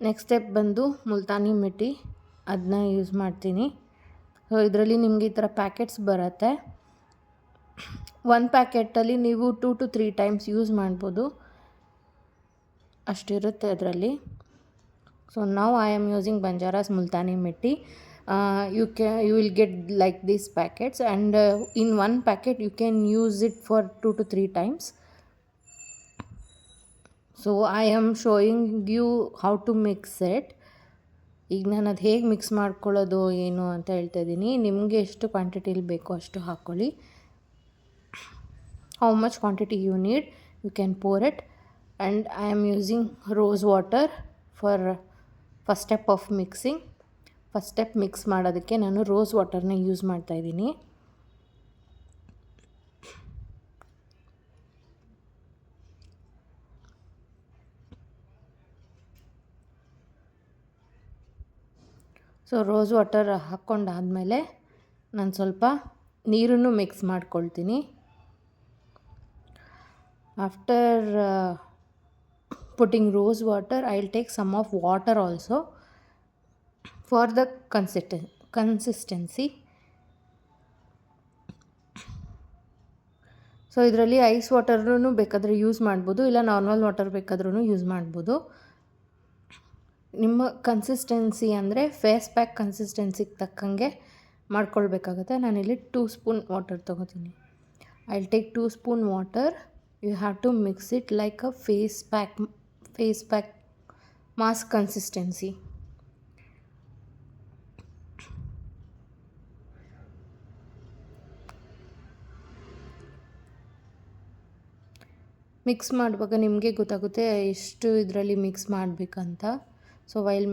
Next step ಬಂದು ಮುಲ್ತಾನಿ ಮಿಟ್ಟಿ, ಅದನ್ನ use ಮಾಡ್ತೀನಿ. ಸೊ ಇದರಲ್ಲಿ ನಿಮಗೆ ಈ ಥರ ಪ್ಯಾಕೆಟ್ಸ್ ಬರುತ್ತೆ. ಒಂದು ಪ್ಯಾಕೆಟಲ್ಲಿ ನೀವು 2 to 3 ಟೈಮ್ಸ್ ಯೂಸ್ ಮಾಡ್ಬೋದು, ಅಷ್ಟಿರುತ್ತೆ ಅದರಲ್ಲಿ. So now I am using Banjaras multani mitti. You will get like these packets, and in one packet you can use it for 2 to 3 times. So I am showing you how to mix it. ಈಗ ನಾನು ಅದು ಹೇಗೆ mix ಮಾಡ್ಕೊಳ್ಳೋದು ಏನು ಅಂತ ಹೇಳ್ತಾ ಇದ್ದೀನಿ. ನಿಮಗೆ ಎಷ್ಟು ಕ್ವಾಂಟಿಟಿಲಿ ಬೇಕೋ ಅಷ್ಟು ಹಾಕ್ಕೊಳ್ಳಿ. How much quantity you need you can pour it. And I am using rose water for first step of mixing. First step mix ಮಾಡೋದಕ್ಕೆ ನಾನು ರೋಸ್ ವಾಟರ್ನ ಯೂಸ್ ಮಾಡ್ತಾಯಿದ್ದೀನಿ. ಸೊ ರೋಸ್ ವಾಟರ್ ಹಾಕ್ಕೊಂಡಾದಮೇಲೆ ನಾನು ಸ್ವಲ್ಪ ನೀರನ್ನು ಮಿಕ್ಸ್ ಮಾಡ್ಕೊಳ್ತೀನಿ. After putting rose water, I'll take some of water also for the consistency. So ಇದರಲ್ಲಿ ಐಸ್ ವಾಟರ್ನೂ ಬೇಕಾದರೆ ಯೂಸ್ ಮಾಡ್ಬೋದು, ಇಲ್ಲ ನಾರ್ಮಲ್ ವಾಟರ್ ಬೇಕಾದ್ರೂ ಯೂಸ್ ಮಾಡ್ಬೋದು. ನಿಮ್ಮ ಕನ್ಸಿಸ್ಟೆನ್ಸಿ ಅಂದರೆ ಫೇಸ್ ಪ್ಯಾಕ್ ಕನ್ಸಿಸ್ಟೆನ್ಸಿಗೆ ತಕ್ಕಂಗೆ ಮಾಡ್ಕೊಳ್ಬೇಕಾಗತ್ತೆ. ನಾನಿಲ್ಲಿ 2 ಸ್ಪೂನ್ ವಾಟರ್ ತೊಗೋತೀನಿ. I will take 2 spoon water. You have to mix it like a face pack mask consistency. Mix ಮಾಡುವಾಗ ನಿಮಗೆ ಗೊತ್ತಾಗುತ್ತೆ ಎಷ್ಟು ಇದರಲ್ಲಿ ಮಿಕ್ಸ್ ಮಾಡಬೇಕಂತ. So while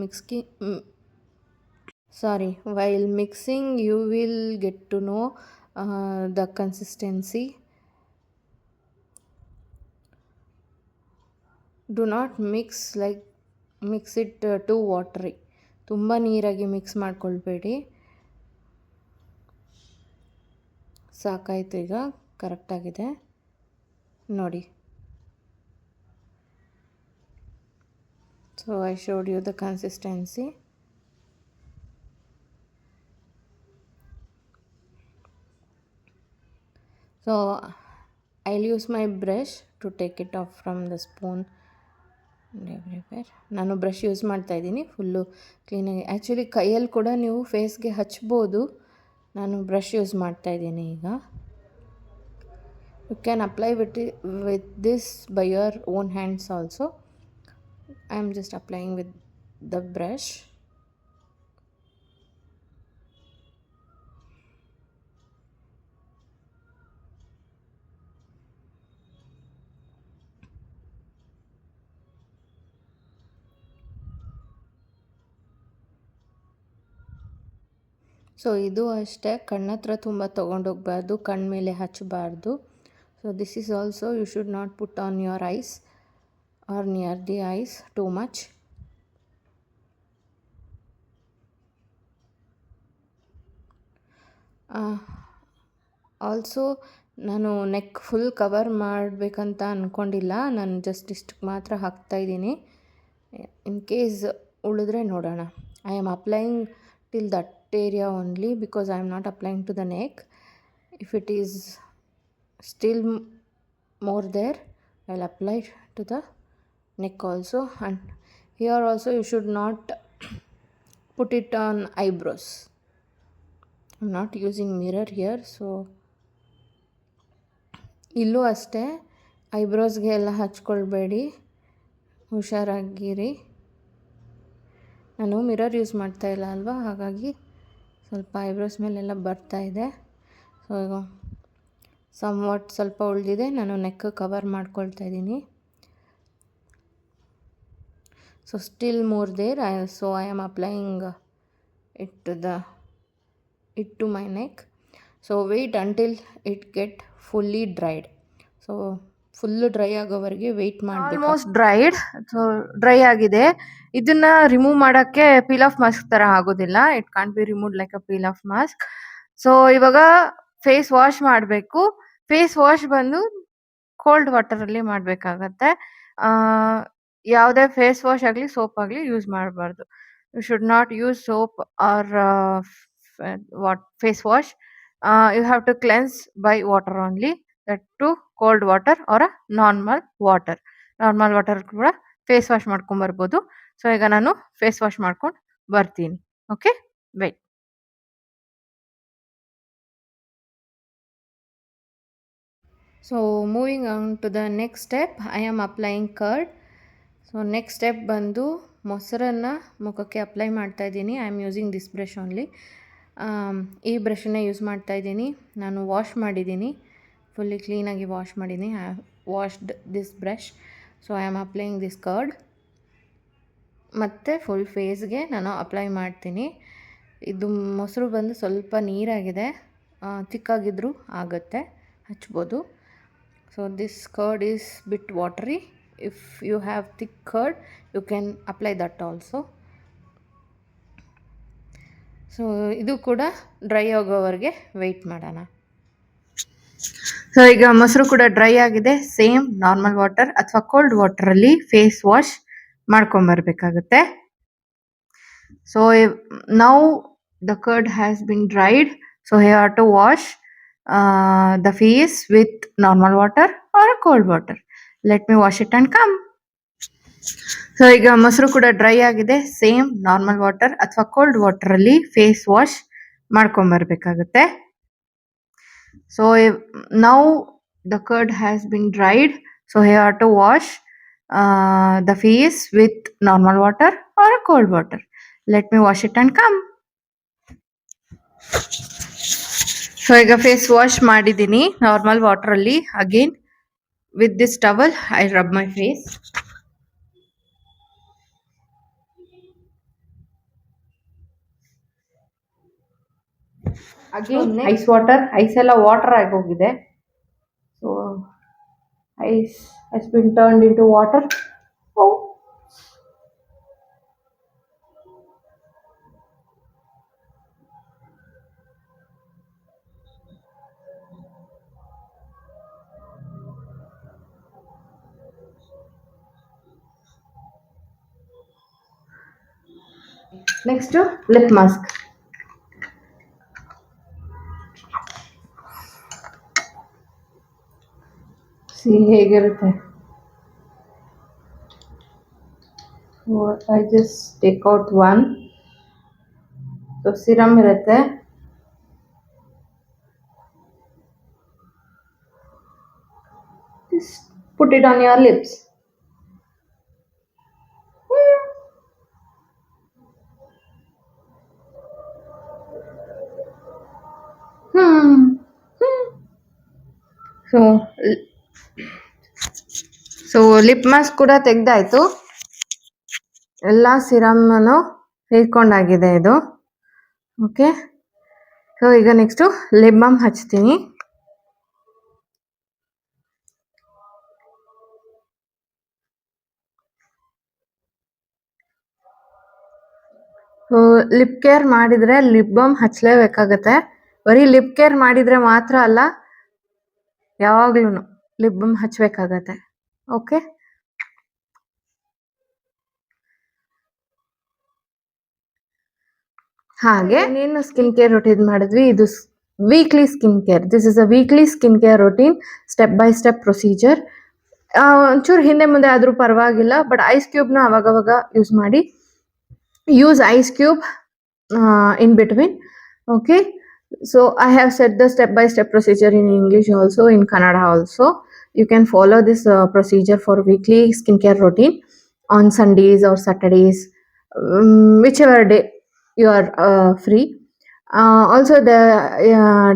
mixing you will get to know the consistency. Do not mix it too watery. ತುಂಬ ನೀರಾಗಿ mix ಮಾಡ್ಕೊಳ್ಬೇಡಿ. ಸಾಕಾಯಿತು, ಈಗ ಕರೆಕ್ಟಾಗಿದೆ ನೋಡಿ. So I showed you the consistency. So I'll use my brush to take it off from the spoon and everywhere. ನಾನು brush use ಮಾಡ್ತಾಯಿದ್ದೀನಿ full ಕ್ಲೀನಾಗಿ. Actually ಕೈಯಲ್ಲಿ ಕೂಡ ನೀವು ಫೇಸ್ಗೆ ಹಚ್ಬೋದು. ನಾನು ಬ್ರಷ್ ಯೂಸ್ ಮಾಡ್ತಾಯಿದ್ದೀನಿ ಈಗ. You can apply with this by your own hands also. I am just applying with the brush. So ಇದು ಅಷ್ಟೇ, ಕಣ್ಣತ್ರ ತುಂಬ ತೊಗೊಂಡೋಗ್ಬಾರ್ದು, ಕಣ್ಣ ಮೇಲೆ ಹಚ್ಚಬಾರ್ದು. So this is also you should not put on your eyes or near the eyes too much. Also ನಾನು neck full cover ಮಾಡಬೇಕಂತ ಅಂದ್ಕೊಂಡಿಲ್ಲ. ನಾನು ಜಸ್ಟ್ ಇಷ್ಟಕ್ಕೆ ಮಾತ್ರ ಹಾಕ್ತಾಯಿದ್ದೀನಿ. ಇನ್ ಕೇಸ್ ಉಳಿದ್ರೆ ನೋಡೋಣ. I am applying till that area only because I am not applying to the neck. If it is still more there, I'll apply to the neck also. And here also you should not put it on eyebrows. I'm not using mirror here, so ಇಲ್ಲೂ ಅಷ್ಟೇ ಐಬ್ರೋಸ್ಗೆ ಎಲ್ಲ ಹಚ್ಕೊಳ್ಬೇಡಿ, ಹುಷಾರಾಗಿರಿ. ನಾನು mirror use ಮಾಡ್ತಾಯಿಲ್ಲ ಅಲ್ವಾ, ಹಾಗಾಗಿ ಸ್ವಲ್ಪ eyebrows ಮೇಲೆಲ್ಲ ಬರ್ತಾಯಿದೆ. ಸೊ ಈಗ ಸ್ವಲ್ಪ ಉಳಿದಿದೆ, ನಾನು ನೆಕ್ ಕವರ್ ಮಾಡ್ಕೊಳ್ತಾ ಇದ್ದೀನಿ. So still more there, so I am applying it to my neck. So wait until it get fully dried. So full dry ಆಗೋವರೆಗೆ ವೆಯ್ಟ್ ಮಾಡಬೇಕು. Almost dried. ಸೊ ಡ್ರೈ ಆಗಿದೆ. ಇದನ್ನು ರಿಮೂವ್ ಮಾಡೋಕ್ಕೆ ಪೀಲ್ ಆಫ್ ಮಾಸ್ಕ್ ಥರ ಆಗೋದಿಲ್ಲ. It can't be removed like a peel off mask. So ಇವಾಗ face wash ಮಾಡಬೇಕು. Face wash ಬಂದು ಕೋಲ್ಡ್ ವಾಟರಲ್ಲಿ ಮಾಡಬೇಕಾಗತ್ತೆ. ಯಾವುದೇ ಫೇಸ್ ವಾಶ್ ಆಗಲಿ ಸೋಪ್ ಆಗಲಿ ಯೂಸ್ ಮಾಡಬಾರ್ದು. You should not use soap or what face wash. You have to cleanse by water only, that too cold water or normal water. Normal water ಕೂಡ face wash ಮಾಡ್ಕೊಂಬರ್ಬೋದು. So ಈಗ ನಾನು face wash ಮಾಡ್ಕೊಂಡು ಬರ್ತೀನಿ. Okay, wait. So moving on to the next step, I am applying curd. So next step ಬಂದು ಮೊಸರನ್ನು ಮುಖಕ್ಕೆ apply ಮಾಡ್ತಾ ಇದ್ದೀನಿ. I am using this brush only. ಈ ಬ್ರಷನ್ನೇ ಯೂಸ್ ಮಾಡ್ತಾ ಇದ್ದೀನಿ. ನಾನು ವಾಶ್ ಮಾಡಿದ್ದೀನಿ, ಫುಲ್ಲಿ ಕ್ಲೀನಾಗಿ ವಾಶ್ ಮಾಡಿದ್ದೀನಿ. I have washed this brush. So I am applying this curd. ಮತ್ತು ಫುಲ್ ಫೇಸ್ಗೆ ನಾನು ಅಪ್ಲೈ ಮಾಡ್ತೀನಿ. ಇದು ಮೊಸರು ಬಂದು ಸ್ವಲ್ಪ ನೀರಾಗಿದೆ, ತಿಕ್ಕಾಗಿದ್ದರೂ ಆಗುತ್ತೆ, ಹಚ್ಬೋದು. So this curd is bit watery. If you have thick curd you can apply that also. So ಇದು ಕೂಡ ಡ್ರೈ ಆಗೋವರೆಗೆ ವೆಯ್ಟ್ ಮಾಡೋಣ. ಸೊ ಈಗ ಮೊಸರು ಕೂಡ ಡ್ರೈ ಆಗಿದೆ. ಸೇಮ್ ನಾರ್ಮಲ್ ವಾಟರ್ ಅಥವಾ ಕೋಲ್ಡ್ ವಾಟರಲ್ಲಿ ಫೇಸ್ ವಾಶ್ ಮಾಡ್ಕೊಂಬರ್ಬೇಕಾಗುತ್ತೆ. So now the curd has been dried. So you have to wash the face with normal water or cold water. Let me wash it and come. So ಈಗ ಮೊಸರು ಕೂಡ dry ಆಗಿದೆ. Same normal water ಅಥವಾ cold ವಾಟರಲ್ಲಿ face wash ಮಾಡ್ಕೊಂಬರ್ಬೇಕಾಗುತ್ತೆ. So now the curd has been dried. So you have to wash the face with normal water or cold water. Let me wash it and come. So ಈಗ face wash ಮಾಡಿದ್ದೀನಿ normal ವಾಟರಲ್ಲಿ. Again with this towel I rub my face. Again ice water. Ice ಎಲ್ಲ water ಆಗಿ ಹೋಗಿದೆ. So ice has been turned into water. Next lip mask. ಹೇಗಿರುತ್ತೆ. I just take out one. So serum ಇರುತ್ತೆ. Just put it on your lips. So lip mask ಕೂಡ ತೆಗ್ದಾಯ್ತು. ಎಲ್ಲ ಸಿರಮ್ಮನ್ನು ಹೀರ್ಕೊಂಡಾಗಿದೆ ಇದು. ಓಕೆ, ಸೊ ಈಗ ನೆಕ್ಸ್ಟು ಲಿಪ್ ಬಾಮ್ ಹಚ್ತೀನಿ. ಲಿಪ್ ಕೇರ್ ಮಾಡಿದರೆ ಲಿಪ್ ಬಾಮ್ ಹಚ್ಚಲೇಬೇಕಾಗತ್ತೆ. ಬರೀ ಲಿಪ್ ಕೇರ್ ಮಾಡಿದರೆ ಮಾತ್ರ ಅಲ್ಲ, ಯಾವಾಗ್ಲೂ ಲಿಪ್ ಬಾಮ್ ಹಚ್ಚಬೇಕಾಗತ್ತೆ. ಓಕೆ, ಹಾಗೆ ನೀನು ಸ್ಕಿನ್ ಕೇರ್ ರೊಟೀನ್ ಮಾಡಿದ್ವಿ. ಇದು weekly skin care. This is a weekly skin care routine, step by step procedure. ಒಂಚೂರು ಹಿಂದೆ ಮುಂದೆ ಆದರೂ ಪರವಾಗಿಲ್ಲ, ಬಟ್ ಐಸ್ ಕ್ಯೂಬ್ನ ಅವಾಗವಾಗ ಯೂಸ್ ಮಾಡಿ. Use ice cube in between. Okay, so I have said the step by step procedure in English also, in Kannada also. You can follow this procedure for weekly skincare routine on Sundays or Saturdays, whichever day you are free. Also the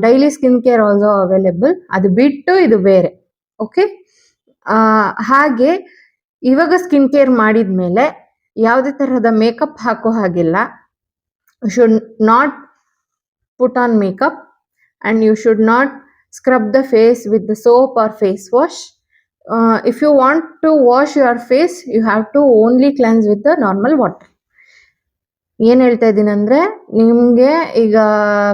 daily skincare also available. ಅದು ಬಿಟ್ಟು ಇದು ಬೇರೆ. Okay, ಹಾಗೆ ಇವಾಗ skin care ಮಾಡಿದ್ಮೇಲೆ ಯಾವುದೇ ತರಹದ makeup ಹಾಕೋ ಹಾಗಿಲ್ಲ. You should not put on makeup and you should not scrub the face with the soap or face wash. If you want to wash your face, you have to only cleanse with the normal water. ಏನು ಹೇಳ್ತಾ ಇದ್ದೀನಿ ಅಂದರೆ, ನಿಮಗೆ ಈಗ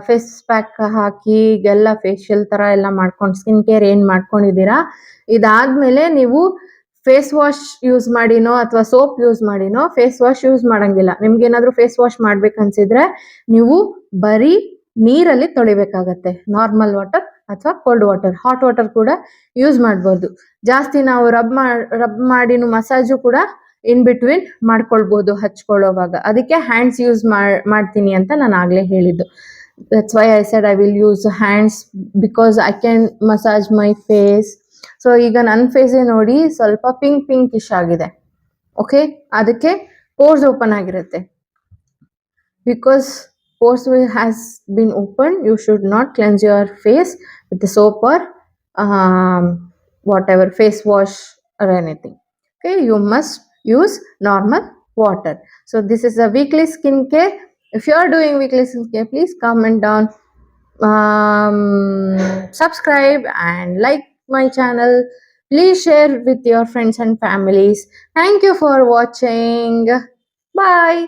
face pack ಹಾಕಿ ಈಗೆಲ್ಲ facial ಥರ ಎಲ್ಲ ಮಾಡ್ಕೊಂಡು ಸ್ಕಿನ್ ಕೇರ್ ಏನು ಮಾಡ್ಕೊಂಡಿದ್ದೀರಾ, ಇದಾದಮೇಲೆ ನೀವು ಫೇಸ್ ವಾಶ್ ಯೂಸ್ ಮಾಡಿನೋ ಅಥವಾ ಸೋಪ್ ಯೂಸ್ ಮಾಡಿನೋ ಫೇಸ್ ವಾಶ್ ಯೂಸ್ ಮಾಡಂಗಿಲ್ಲ. ನಿಮ್ಗೇನಾದ್ರೂ ಫೇಸ್ ವಾಶ್ ಮಾಡ್ಬೇಕನ್ಸಿದ್ರೆ ನೀವು ಬರೀ ನೀರಲ್ಲಿ ತೊಳಿಬೇಕಾಗತ್ತೆ. ನಾರ್ಮಲ್ ವಾಟರ್ ಅಥವಾ ಕೋಲ್ಡ್ ವಾಟರ್, ಹಾಟ್ ವಾಟರ್ ಕೂಡ ಯೂಸ್ ಮಾಡ್ಬೋದು. ಜಾಸ್ತಿ ನಾವು ರಬ್ ಮಾಡಿನೂ ಮಸಾಜು ಕೂಡ ಇನ್ ಬಿಟ್ವೀನ್ ಮಾಡ್ಕೊಳ್ಬೋದು ಹಚ್ಕೊಳ್ಳೋವಾಗ. ಅದಕ್ಕೆ ಹ್ಯಾಂಡ್ಸ್ ಯೂಸ್ ಮಾಡ್ತೀನಿ ಅಂತ ನಾನು ಆಗಲೇ ಹೇಳಿದ್ದು. That's why I said I will use hands because I can massage my face. So ಈಗ ನನ್ನ ಫೇಸೇ ನೋಡಿ ಸ್ವಲ್ಪ ಪಿಂಕಿಶ್ ಆಗಿದೆ. ಓಕೆ, ಅದಕ್ಕೆ ಪೋರ್ಸ್ ಓಪನ್ ಆಗಿರುತ್ತೆ. Because pores has been opened, you should not cleanse your face with the soap or whatever face wash or anything. Okay, you must use normal water. So this is a weekly skincare. If you are doing weekly skincare, please comment down, subscribe and like my channel. Please share with your friends and families. Thank you for watching. Bye.